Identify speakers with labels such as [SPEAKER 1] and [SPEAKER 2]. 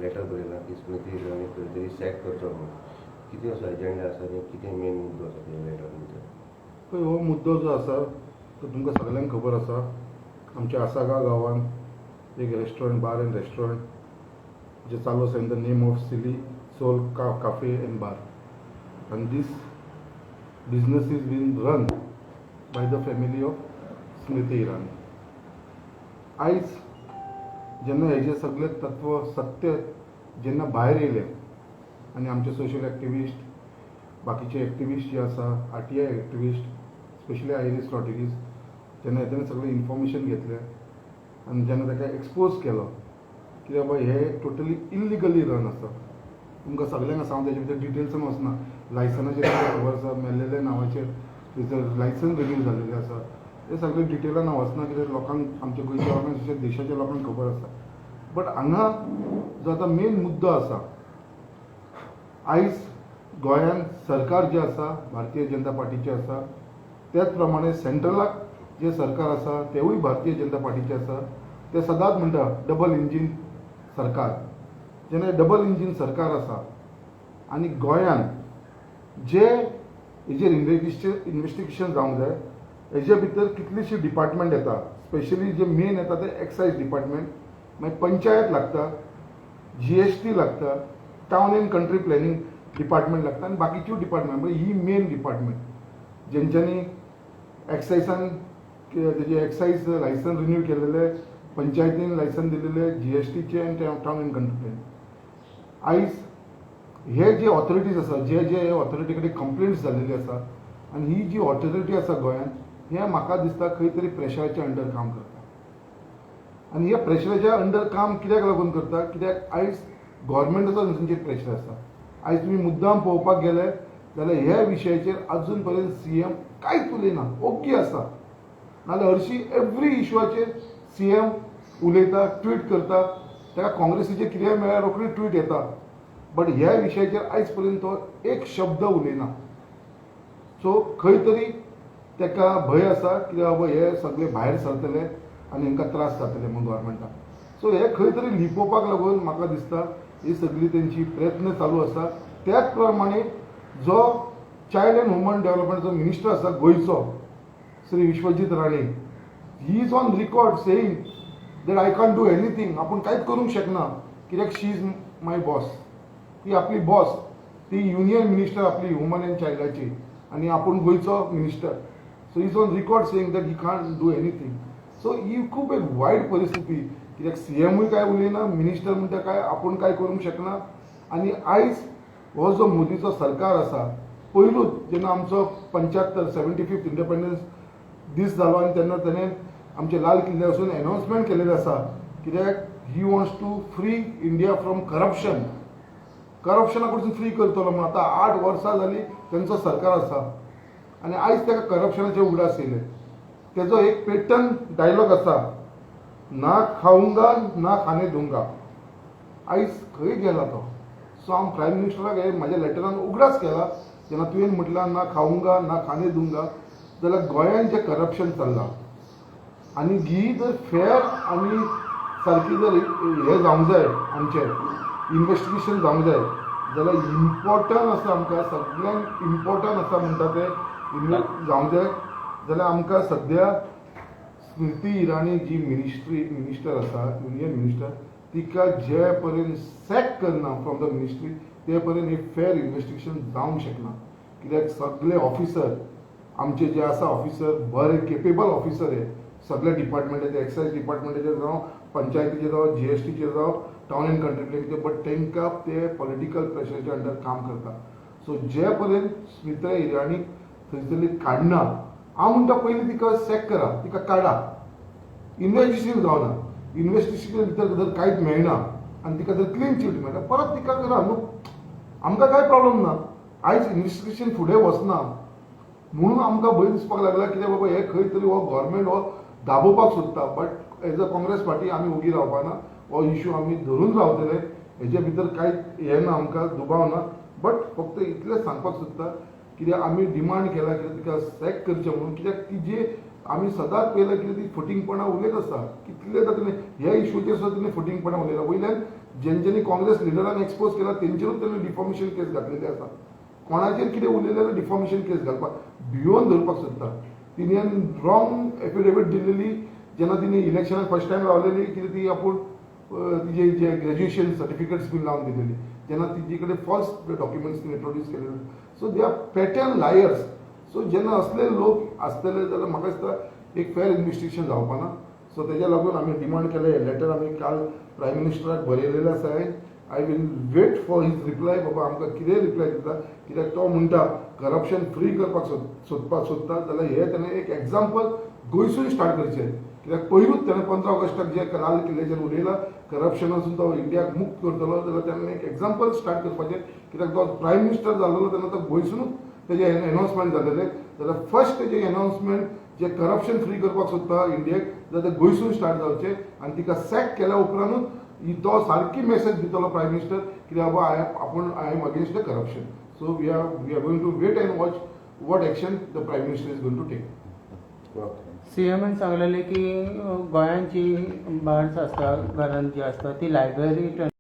[SPEAKER 1] Letter बरयलां की स्मृती इराणी खंय तरी सॅक करचो म्हणून कितें असो एजेंडा आसा आनी कितें मेन मुद्दो आसा त्या लेटरान भितर?
[SPEAKER 2] पळय हो मुद्दो जो आसा तो तुमकां सगळ्यांक खबर आसा. आमच्या आसागा गांवांत एक रेस्टॉरंट बार एंड रेस्टॉरंट जे चालू आसा in the name of Silly Soul Cafe and Bar and this business is been run by the family of Smriti Irani. आयज जेन्ना हेजे सगळे तत्व सत्य जेन्ना भायर येयलें आनी आमचे सोशल एक्टिविस्ट बाकीचे एक्टिविस्ट जे आसा RTI activist specially iris Rodrigues जेन्ना हें सगळें इन्फॉर्मेशन घेतलें आनी जेन्ना ताका एक्सपोज केलो की बाबा हे टोटली इल्लिगली रन आसा. तुमकां सगळ्यांक आसा हांव तेजे भितर डिटेल्सान वचना. लायसनाचेर खबर आसा मेल्लेल्या नांवाचेर थंयसर लायसन रिन्यू जाल्लेलें आसा. हे सगळे डिटेलान हांव वचना कित्याक लोकांक आमच्या गोंयच्या लोकांक तशेंच देशाच्या लोकांक खबर आसा. बट हांगा जो आतां मेन मुद्दो आसा आयज गोंयांत सरकार जे आसा भारतीय जनता पार्टीचे आसा त्याच प्रमाणे सेंट्रलाक जे सरकार आसा तेवूय भारतीय जनता पार्टीचे आसा. ते सदांच म्हणटा डबल इंजीन सरकार. जेन्ना डबल इंजीन सरकार आसा आनी गोंयांत जे हेजेर इन्व्हेस्टिगेशन जावंक जाय हेजे भितर कितलीशी डिपार्टमेंट येता स्पेशली जे मेन येता ते एक्सायज डिपार्टमेंट मागीर पंचायत लागता GST लागता town end country planning department लागता आनी बाकीच्यो डिपार्टमेंट म्हणजे ही मेन डिपार्टमेंट जेंच्यांनी एक्सायजान तेजे एक्सायज लायसन रिन्यू केलेले पंचायतीन लायसन दिलेले GSTचे आनी टावन एंड कंट्री प्लॅनिंग. आयज हे जे ऑथॉरिटीज आसा जे ऑथॉरिटी कडेन कंप्लेंट्स जाल्लेली आसा आनी ही जी ऑथॉरिटी आसा गोंयांत हे म्हाका दिसता खंय तरी प्रेशराच्या अंडर काम करता. आनी ह्या प्रेशराच्या अंडर काम कित्याक लागून करता कित्याक आयज गव्हर्मेंटाचो तांचेर प्रेशर आसा. आयज तुमी मुद्दाम पळोवपाक गेले जाल्यार ह्या विशयाचेर अजून पर्यंत CM कांयच उलयना. ओके आसा नाजाल्यार हरशी एवरी इश्यूचेर CM उलयता ट्वीट करता. ताका काँग्रेसीचे कितेंय मेळ्ळ्यार रोखडी ट्वीट येता. बट ह्या विशयाचेर आयज पर्यंत तो एक शब्द उलयना. सो खंय तरी ताका भंय आसा की बाबा हे सगळे भायर सरतले आनी हांकां त्रास जातले म्हणून गव्हर्मेंटाक. सो हे खंय तरी लिपोवपाक लागून म्हाका दिसता ही सगळी तेंची प्रयत्न चालू आसा. त्याच प्रमाणे जो चायल्ड एंड वुमन डेव्हलपमेंटचो मिनिस्टर आसा गोंयचो Shri Vishwajit Rane he is on record saying that I can't do anything. आपूण कांयच करूंक शकना कित्याक शी इज माय बॉस. ती आपली बॉस ती युनियन मिनिस्टर आपली वुमन एंड चायल्डाची आनी आपूण गोंयचो minister. So is on record saying that he can't do anything. So ही खूब एक वायट परिस्थिती कित्याक CMूय काय उलयना मिनिस्टर म्हणटा काय आपूण काय करूंक शकना. आनी आयज हो जो मोदीचो सरकार आसा पयलूच जेन्ना आमचो 75th इंडिपेंडन्स दीस जालो आनी तेन्ना ताणें आमचे लाल किल्ले वचून अनाउन्समेंट केलेलें आसा कित्याक he wants to free India from corruption. करप्शना कडसून फ्री करतलो म्हणून. आतां 8 वर्सां जालीं तेंचो सरकार आसा आनी आयज ताका करप्शनाचे उगडास येयले. तेजो एक पेटर्न डायलॉग आसा ना खाऊंगा ना खाने दूंगा. आयज खंय गेला तो. सो हांव प्रायम मिनिस्टराक हे म्हाज्या लेटरान उगडास केला जेन्ना तुवें म्हटलां ना खाऊंगा ना खाने दूंगा जाल्यार गोंयांत जें करप्शन चल्लां आनी ही जर फेर आनी सारकी जर हे जावंक जाय आमचें इन्व्हेस्टिगेशन जावंक जाय जाल्यार इम्पॉर्टंट आसा आमकां सगळ्यांक इम्पॉर्टंट आसा म्हणटा तें जावंक जाय जाल्यार आमकां सद्या स्मृती इराणी जी मिनिस्टर आसा युनियन मिनिस्टर तिका जे पर्यंत सॅक करना फ्रॉम द मिनिस्ट्री ते पर्यंत एक फेर इन्व्हेस्टिगेशन जावंक शकना. कित्याक सगळे ऑफिसर आमचे जे आसा ऑफिसर बरे केपेबल ऑफिसर हे सगळे डिपार्टमेंटाचे एक्सायज डिपार्टमेंटाचे जावं पंचायतीचे जावं GSTचे जावं टावन एंड कंट्री प्लॅनिंगचे बट तांकां ते पॉलिटिकल प्रेशराच्या अंडर काम करता. सो जे पर्यंत स्मृती इराणी थंयसरली काडना हांव म्हणटा पयलीं तिका सॅक करा तिका काडा. इन्व्हेस्टिगेशन जावना इन्व्हेस्टिगेशन भितर जर कांयच मेळना आनी तिका जर क्लीन चिट मेळटा परत तिका करा न्हू. आमकां कांय प्रॉब्लेम ना. आयज इन्व्हेस्टिगेशन फुडें वचना म्हणून आमकां भंय दिसपाक लागला कित्याक बाबा हे खंय तरी हो गव्हर्मेंट हो दाबोवपाक सोदता. But as a Congress party आमी ओगी रावपाना. हो इश्यू आमी धरून रावतले. हेजे भितर कांयच हें ना आमकां दुबाव ना. बट फक्त इतलें सांगपाक सोदता कित्याक आमी डिमांड केला कित्याक तिका सॅक करचें म्हणून कित्याक ती जे आमी सदांच पळयलां कितें ती फटिंगपणां उलयत आसा कितले जातले ह्या इश्यूचेर सुद्दां तिणें फटिंगपणां उलयलां. वयल्यान ज्यांनी काँग्रेस लिडरांक एक्सपोज केला तेंचेरूच त्यांनी डिफॉर्मेशन केस घातलेली आसा. कोणाचेर कितें उलयलें जाल्यार डिफॉर्मेशन केस घालपाक भिवून धरपाक सोदता. तिणें रॉंग एफिडेविट दिलेली जेन्ना तिणी इलेक्शनाक फर्स्ट टायम रावलेली कितें ती आपूण तिजे जे ग्रॅज्युएशन सर्टिफिकेट्स बीन लावन दिलेली जेन्ना तिजे कडेन फॉल्स डॉक्युमेंट्स तिणें प्रोड्यूस केलेले. So they are pattern lawyers. So जेन्ना असले लोक आसतले जाल्यार म्हाका दिसता एक फेर इन्व्हेस्टिगेशन जावपाना. सो तेज्या लागून आमी डिमांड केलें हें लेटर आमी काल प्रायम मिनिस्टराक बरयलेलें आसा. I will wait for his reply. बाबा आमकां कितें रिप्लाय दिता कित्याक तो म्हणटा करप्शन फ्री करपाक सोदता जाल्यार हे ताणें एक एग्जाम्पल गोंयसून स्टार्ट करचें. कित्याक पयरूच ताणें 15 ऑगस्टाक जे लाल किल्ल्याचेर उलयलां करप्शनासून तो इंडियाक मुक्त करतलो जाल्यार ताणें एक एग्जाम्पल स्टार्ट करपाचें. कित्याक तो प्रायम मिनिस्टर जाल्लो तेन्ना तो गोंयसूनच तेजे एनावन्समेंट जालेलें जाल्यार फर्स्ट तेजें एनावन्समेंट जे करप्शन फ्री करपाक सोदता इंडियेक जाल्यार ते गोंयसून स्टार्ट जावचें. आनी तिका सॅक केल्या उपरांतूच तो सारकी मेसेज दितलो प्रायम मिनिस्टर कित्याक बाबा I am against the corruption. So we are going to wait and watch what action the prime minister is going to take.
[SPEAKER 3] सीएमन सांगलेलें की गोंयांत जी बार्स आसता घरांत जी आसता ती लायब्ररी